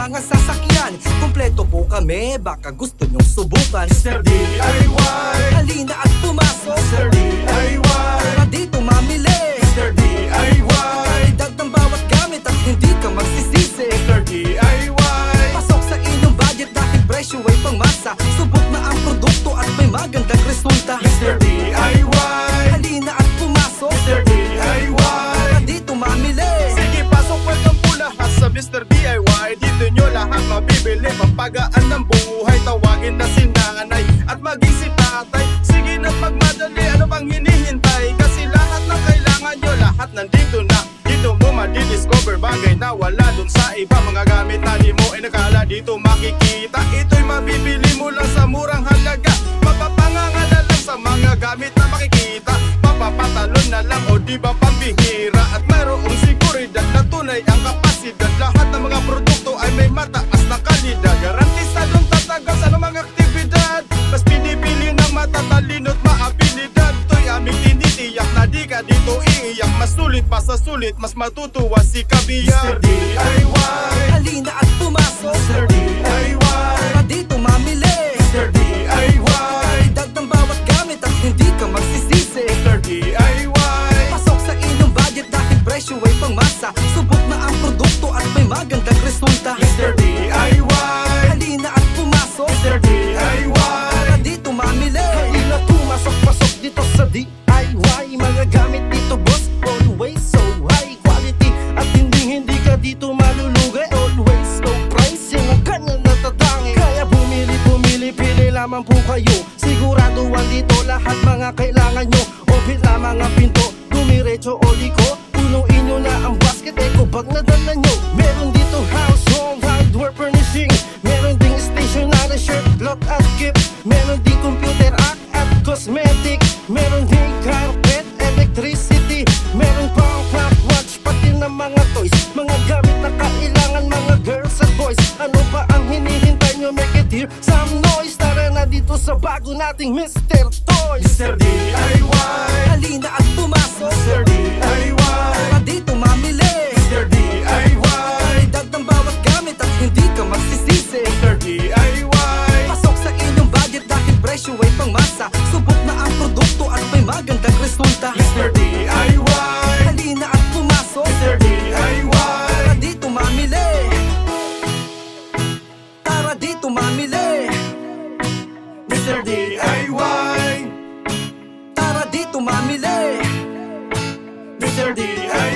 mga sasakyan. Kompleto po kami, baka gusto nyong subukan. Mr. DIY, halina at pumasok. Mr. DIY, Tara dito mamili. Mr. DIY, Kalidad ng bawat gamit at hindi ka magsisisi. Mr. DIY, Pasok sa inyong budget dahil presyo ay pangmasa. Subok na ang produkto at may magandang resulta. Mr. DIY, halina at pumasok. Mr. DIY, Tara dito mamili. Sige, pasok, welcome po lahat sa Mr. DIY. Dito nyo lahat mabibili, pampagaan ng buhay. Tawagin na si nanay at maging si tatay. Sige na't magmadali, ano bang hinihintay? Kasi lahat ng kailangan nyo, lahat nandito na. Dito mo madidiscover bagay na wala dun sa iba. Mga gamit na di mo inakala dito makikita. Ito'y mabibili mo lang sa murang halaga. Mapapangangala lang sa mga gamit na makikita. Mapapatalon na lang o di ba pambihira. At mayroong siguridad na tunay ang kapasidad. Lahat ng mga produkto ay may mataas na kalidad. Garantisadong tatagal sa mga aktibidad. Mas pinipili ng matatalino't maabilidad. To'y aming tinitiyak na di ka dito iiyak. Mas sulit pa sa sulit, mas matutuwa si Mr. Kabiyak. DIY, halina at pumasok. Mr. DIY, Tara dito mamili. Mr. DIY, Kalidad ng bawat gamit at hindi ka magsisisi. Mr. DIY, Pasok sa inyong budget dahil presyo ay pangmasa. Subok na ang produkto at may magandang resulta. Mr. DIY, halina at pumasok. Mr. DIY, Tara dito mamili. Halina pumasok-pasok dito sa DIY. Mga gamit dito boss, always so high quality. At hindi ka dito malulugi. Always low price, yung ang ganyan natatangi. Kaya bumili, pili lamang po kayo. Siguraduhan dito lahat mga kailangan nyo. Open lamang ang pinto, dumiretso o liko. Punuin nyo na ang basket, eco bag na dala nyo. Meron dito household, hardware furnishing. Meron ding stationary shirt, cloth at gift. Meron ding computer at cosmetic. Meron ding carpet, electricity. Meron pang clockwatch, pati na mga toys. Mga gamit na kailangan mga girls at boys. Ano pa ang hinihintay nyo? Make it hear some noise. Tara na dito sa bago nating Mr. Toys. Mr. DIY, halina at pumasok. Mr. DIY, Tara dito mamili. Mr. DIY, Kalidad ng bawat gamit at hindi ka magsisisi. Mr. DIY, Pasok sa inyong budget dahil presyo ay pangmasa. Subok na ang produkto at may magandang resulta. Mr. DIY, halina at pumasok. Mr. DIY, Tara dito mamili. Tara dito mamili. Mr. DIY, Tara dito mamili. Mr. DIY.